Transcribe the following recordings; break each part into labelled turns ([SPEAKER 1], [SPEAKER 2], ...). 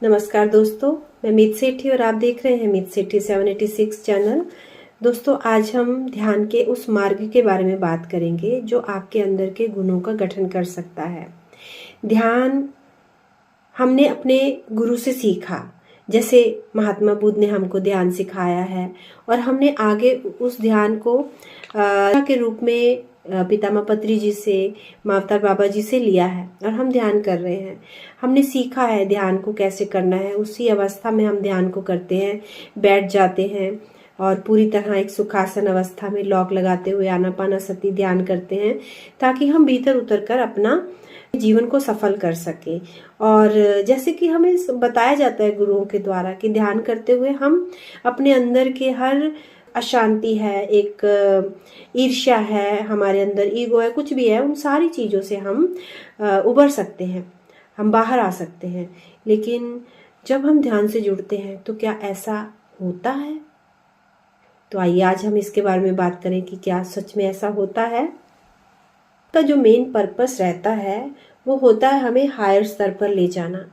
[SPEAKER 1] नमस्कार दोस्तों, मैं मीत सेठी और आप देख रहे हैं मीत सेठी 786 चैनल। दोस्तों, आज हम ध्यान के उस मार्ग के बारे में बात करेंगे जो आपके अंदर के गुणों का गठन कर सकता है। ध्यान हमने अपने गुरु से सीखा, जैसे महात्मा बुद्ध ने हमको ध्यान सिखाया है और हमने आगे उस ध्यान को के रूप में पितामह पत्री जी से, मावतार बाबा जी से लिया है और हम ध्यान कर रहे हैं। हमने सीखा है ध्यान को कैसे करना है। उसी अवस्था में हम ध्यान को करते हैं, बैठ जाते हैं और पूरी तरह एक सुखासन अवस्था में लॉक लगाते हुए आनापानसति ध्यान करते हैं, ताकि हम भीतर उतर कर अपना जीवन को सफल कर सके। और जैसे कि हमें बताया जाता है गुरुओं के द्वारा कि ध्यान करते हुए हम अपने अंदर के हर अशांति है, एक ईर्ष्या है, हमारे अंदर ईगो है, कुछ भी है, उन सारी चीजों से हम उबर सकते हैं, हम बाहर आ सकते हैं। लेकिन जब हम ध्यान से जुड़ते हैं तो क्या ऐसा होता है? तो आइए आज हम इसके बारे में बात करें कि क्या सच में ऐसा होता है। का जो मेन पर्पस रहता है वो होता है हमें हायर स्तर पर ले जाना,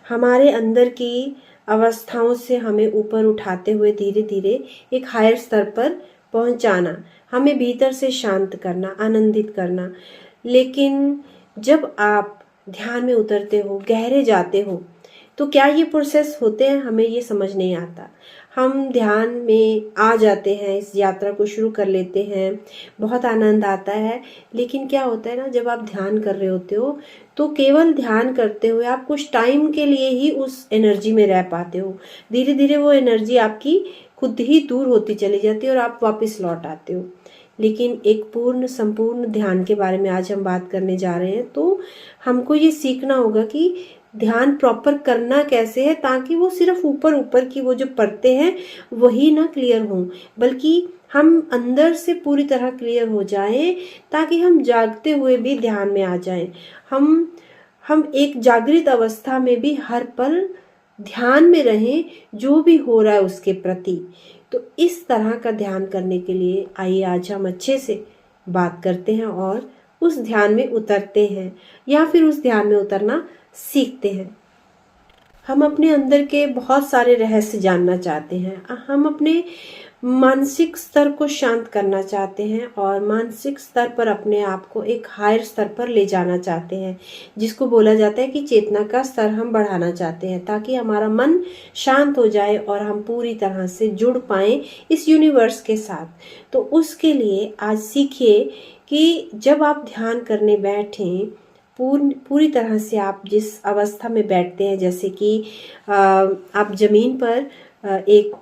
[SPEAKER 1] हमारे अंदर की अवस्थाओं से हमें ऊपर उठाते हुए धीरे धीरे एक हायर स्तर पर पहुंचाना, हमें भीतर से शांत करना, आनंदित करना। लेकिन जब आप ध्यान में उतरते हो, गहरे जाते हो, तो क्या ये प्रोसेस होते हैं, हमें ये समझ नहीं आता। हम ध्यान में आ जाते हैं, इस यात्रा को शुरू कर लेते हैं, बहुत आनंद आता है। लेकिन क्या होता है ना, जब आप ध्यान कर रहे होते हो तो केवल ध्यान करते हुए आप कुछ टाइम के लिए ही उस एनर्जी में रह पाते हो। धीरे धीरे वो एनर्जी आपकी खुद ही दूर होती चली जाती है और आप वापस लौट आते हो। लेकिन एक पूर्ण संपूर्ण ध्यान के बारे में आज हम बात करने जा रहे हैं। तो हमको ये सीखना होगा कि ध्यान प्रॉपर करना कैसे है, ताकि वो सिर्फ ऊपर ऊपर की वो जो परतें हैं वही ना क्लियर हों, बल्कि हम अंदर से पूरी तरह क्लियर हो जाएं, ताकि हम जागते हुए भी ध्यान में आ जाएं। हम एक जागृत अवस्था में भी हर पल ध्यान में रहें, जो भी हो रहा है उसके प्रति। तो इस तरह का ध्यान करने के लिए आइए आज हम अच्छे से बात करते हैं और उस ध्यान में उतरते हैं, या फिर उस ध्यान में उतरना सीखते हैं। हम अपने अंदर के बहुत सारे रहस्य जानना चाहते हैं, हम अपने मानसिक स्तर को शांत करना चाहते हैं और मानसिक स्तर पर अपने आप को एक हायर स्तर पर ले जाना चाहते हैं, जिसको बोला जाता है कि चेतना का स्तर हम बढ़ाना चाहते हैं, ताकि हमारा मन शांत हो जाए और हम पूरी तरह से जुड़ पाएं इस यूनिवर्स के साथ। तो उसके लिए आज सीखिए कि जब आप ध्यान करने बैठें, पूरी तरह से आप जिस अवस्था में बैठते हैं, जैसे कि आप जमीन पर एक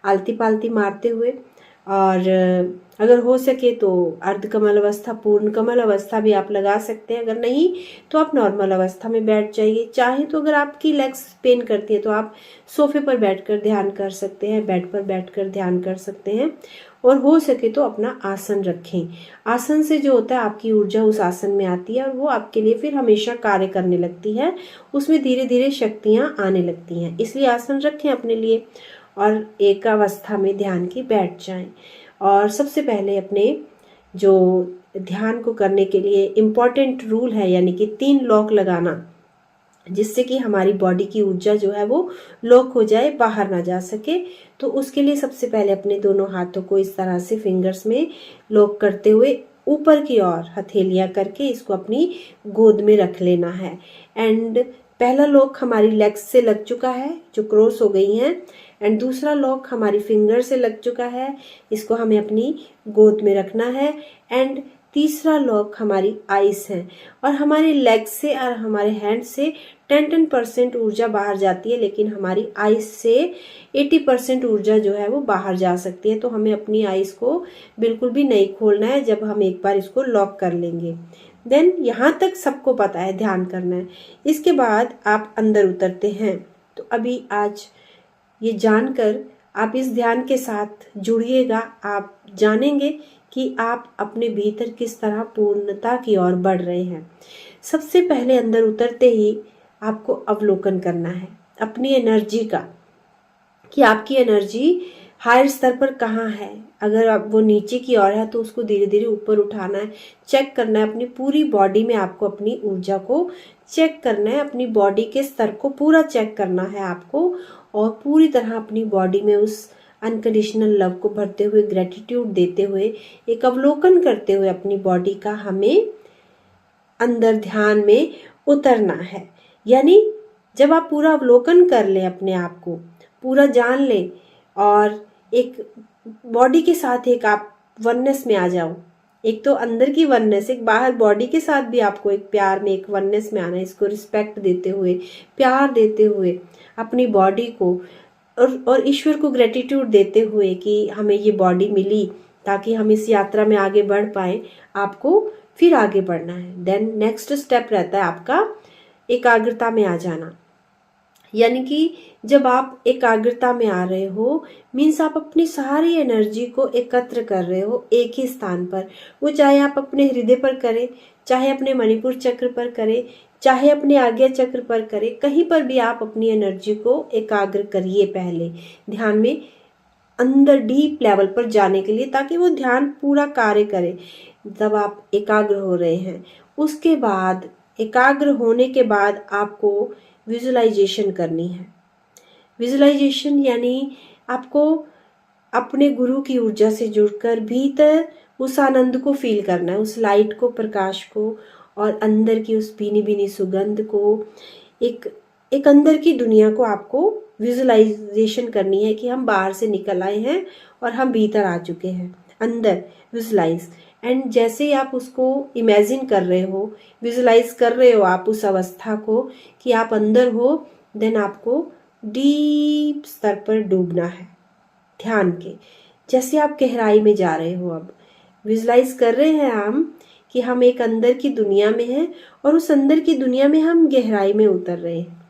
[SPEAKER 1] आलती पालती मारते हुए, और अगर हो सके तो अर्ध कमल अवस्था, पूर्ण कमल अवस्था भी आप लगा सकते हैं। अगर नहीं तो आप नॉर्मल अवस्था में बैठ जाइए। चाहे तो अगर आपकी लेग्स पेन करती है तो आप सोफे पर बैठकर ध्यान कर सकते हैं, बेड पर बैठकर ध्यान कर सकते हैं, और हो सके तो अपना आसन रखें। आसन से जो होता है आपकी ऊर्जा उस आसन में आती है और वो आपके लिए फिर हमेशा कार्य करने लगती है, उसमें धीरे धीरे शक्तियाँ आने लगती हैं। इसलिए आसन रखें अपने लिए और एक अवस्था में ध्यान की बैठ जाएं। और सबसे पहले अपने जो ध्यान को करने के लिए इम्पॉर्टेंट रूल है, यानी कि 3 लॉक लगाना, जिससे कि हमारी बॉडी की ऊर्जा जो है वो लॉक हो जाए, बाहर ना जा सके। तो उसके लिए सबसे पहले अपने दोनों हाथों को इस तरह से फिंगर्स में लॉक करते हुए ऊपर की ओर हथेलियां करके इसको अपनी गोद में रख लेना है। एंड पहला लॉक हमारी लेग्स से लग चुका है, जो क्रॉस हो गई हैं, एंड दूसरा लॉक हमारी फिंगर से लग चुका है, इसको हमें अपनी गोद में रखना है। एंड तीसरा लॉक हमारी आइस है, और हमारे लेग से और हमारे हैंड से 10% ऊर्जा बाहर जाती है, लेकिन हमारी आइस से 80% ऊर्जा जो है वो बाहर जा सकती है। तो हमें अपनी आइस को बिल्कुल भी नहीं खोलना है जब हम एक बार इसको लॉक कर लेंगे। देन यहाँ तक सबको पता है ध्यान करना है। इसके बाद आप अंदर उतरते हैं। तो अभी आज ये जानकर आप इस ध्यान के साथ जुड़िएगा, आप जानेंगे कि आप अपने भीतर किस तरह पूर्णता की ओर बढ़ रहे हैं। सबसे पहले अंदर उतरते ही आपको अवलोकन करना है अपनी एनर्जी का, कि आपकी एनर्जी हायर स्तर पर कहाँ है, अगर आप वो नीचे की ओर है तो उसको धीरे धीरे ऊपर उठाना है, चेक करना है अपनी पूरी बॉडी में, आपको अपनी ऊर्जा को चेक करना है, अपनी बॉडी के स्तर को पूरा चेक करना है आपको, और पूरी तरह अपनी बॉडी में उस अनकंडीशनल लव को भरते हुए, ग्रेटिट्यूड देते हुए, एक अवलोकन करते हुए अपनी बॉडी का हमें अंदर ध्यान में उतरना है। यानी जब आप पूरा अवलोकन कर लें, अपने आप को पूरा जान लें और एक बॉडी के साथ एक आप वननेस में आ जाओ, एक तो अंदर की वननेस, एक बाहर बॉडी के साथ भी आपको एक प्यार में, एक वननेस में आना है, इसको रिस्पेक्ट देते हुए, प्यार देते हुए अपनी बॉडी को और ईश्वर को ग्रेटिट्यूड देते हुए कि हमें ये बॉडी मिली ताकि हम इस यात्रा में आगे बढ़ पाए। आपको फिर आगे बढ़ना है। देन नेक्स्ट स्टेप रहता है आपका एकाग्रता में आ जाना। यानी कि जब आप एकाग्रता में आ रहे हो, मीन्स आप अपनी सारी एनर्जी को एकत्र कर रहे हो एक ही स्थान पर। वो चाहे आप अपने हृदय पर करें, चाहे अपने मणिपुर चक्र पर करें, चाहे अपने आज्ञा चक्र पर करें, कहीं पर भी आप अपनी एनर्जी को एकाग्र करिए पहले ध्यान में, अंदर डीप लेवल पर जाने के लिए, ताकि वो ध्यान पूरा कार्य करे। जब आप एकाग्र हो रहे हैं, उसके बाद एकाग्र होने के बाद आपको विजुअलाइजेशन करनी है। विजुअलाइजेशन यानी आपको अपने गुरु की ऊर्जा से जुड़कर भीतर उस आनंद को फील करना है, उस लाइट को, प्रकाश को, और अंदर की उस भीनी भीनी सुगंध को, एक अंदर की दुनिया को आपको विजुअलाइजेशन करनी है कि हम बाहर से निकल आए हैं और हम भीतर आ चुके हैं, अंदर विजुअलाइज। एंड जैसे ही आप उसको इमेजिन कर रहे हो, विजुअलाइज कर रहे हो आप उस अवस्था को कि आप अंदर हो, देन आपको डीप स्तर पर डूबना है ध्यान के। जैसे आप गहराई में जा रहे हो, अब विजुअलाइज कर रहे हैं हम कि हम एक अंदर की दुनिया में हैं और उस अंदर की दुनिया में हम गहराई में उतर रहे हैं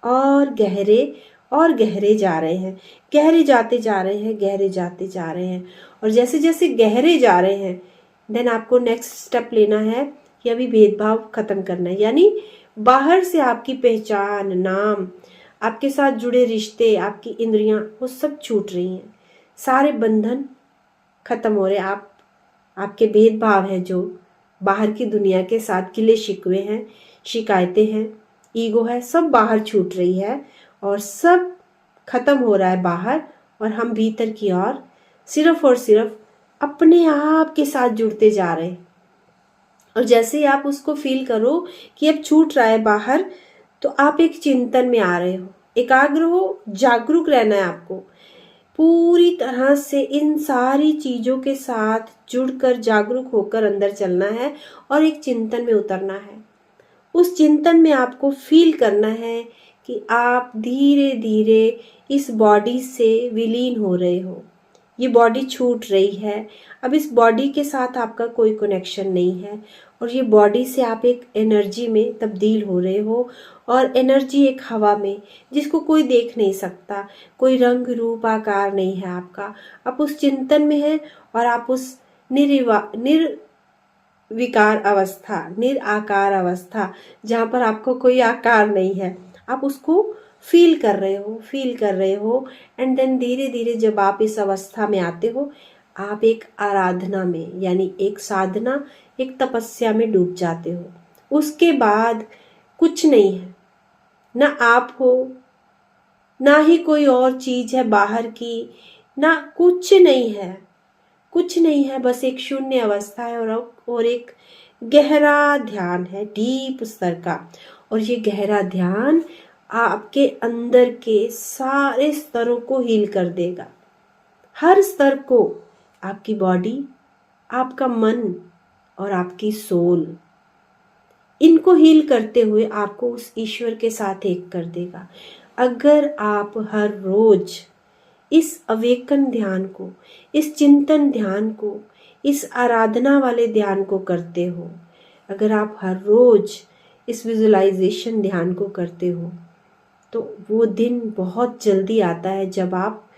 [SPEAKER 1] और गहरे जा रहे हैं, गहरे जाते जा रहे हैं, गहरे जाते जा रहे हैं। और जैसे जैसे गहरे जा रहे हैं, देन आपको नेक्स्ट स्टेप लेना है कि अभी भेदभाव खत्म करना है। यानी बाहर से आपकी पहचान, नाम, आपके साथ जुड़े रिश्ते, आपकी इंद्रियां, वो सब छूट रही हैं, सारे बंधन खत्म हो रहे। आपके भेदभाव है, जो बाहर की दुनिया के साथ गिले शिकवे हैं, शिकायतें हैं, ईगो है, सब बाहर छूट रही है और सब खत्म हो रहा है बाहर, और हम भीतर की ओर सिर्फ और सिर्फ अपने आप के साथ जुड़ते जा रहे हैं। और जैसे ही आप उसको फील करो कि अब छूट रहा है बाहर, तो आप एक चिंतन में आ रहे हो, एकाग्र हो, जागरूक रहना है आपको, पूरी तरह से इन सारी चीजों के साथ जुड़कर जागरूक होकर अंदर चलना है और एक चिंतन में उतरना है। उस चिंतन में आपको फील करना है कि आप धीरे धीरे इस बॉडी से विलीन हो रहे हो, ये बॉडी छूट रही है, अब इस बॉडी के साथ आपका कोई कनेक्शन नहीं है, और ये बॉडी से आप एक एनर्जी में तब्दील हो रहे हो, और एनर्जी एक हवा में, जिसको कोई देख नहीं सकता, कोई रंग रूप आकार नहीं है आपका। आप उस चिंतन में हैं और आप उस निर्विकार अवस्था, निराकार अवस्था, जहाँ पर आपको कोई आकार नहीं है, आप उसको फील कर रहे हो। एंड देन धीरे धीरे जब आप इस अवस्था में आते हो, आप एक आराधना में, यानी एक साधना, एक तपस्या में डूब जाते हो। उसके बाद कुछ नहीं है, ना आप हो, ना ही कोई और चीज है बाहर की, ना कुछ नहीं है, कुछ नहीं है, बस एक शून्य अवस्था है और एक गहरा ध्यान है, डीप स्तर का। और ये गहरा ध्यान आपके अंदर के सारे स्तरों को हील कर देगा, हर स्तर को, आपकी बॉडी, आपका मन और आपकी सोल, इनको हील करते हुए आपको उस ईश्वर के साथ एक कर देगा। अगर आप हर रोज इस अवेकन ध्यान को, इस चिंतन ध्यान को, इस आराधना वाले ध्यान को करते हो, अगर आप हर रोज इस विजुअलाइजेशन ध्यान को करते हो, तो वो दिन बहुत जल्दी आता है जब आप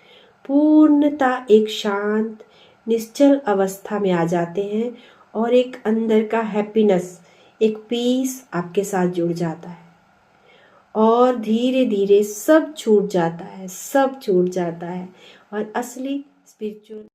[SPEAKER 1] पूर्णता एक शांत निश्चल अवस्था में आ जाते हैं और एक अंदर का हैप्पीनेस, एक पीस आपके साथ जुड़ जाता है और धीरे धीरे सब छूट जाता है, सब छूट जाता है और असली स्पिरिचुअल